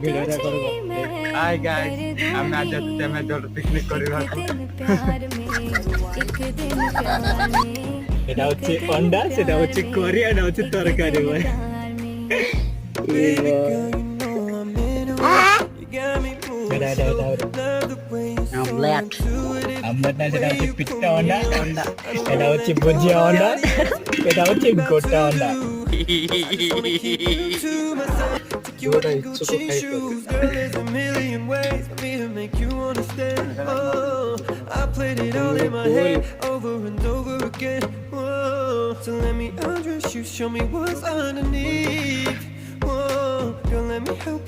Video record କରୁଥିଲେ। High guys, ଆମେ ଆଜି ଆସିଛୁ ଆମେ ଯୋଉଠି ପିକନିକ କରିବାକୁ। এটা হচ্ছে অন্ডা, সেটা হচ্ছে করি, এটা হচ্ছে তরকারি ভাই। আমলেট আমলেট না, সেটা হচ্ছে পিঠা অন্ডা, এটা হচ্ছে ভুজিয়া অন্ডা, এটা হচ্ছে গোটা অন্ডা। পুরোটা ইচ্ছুক I played it all in my head over and over again. Whoa, so let me undress you, show me what's underneath. Whoa, girl, let me help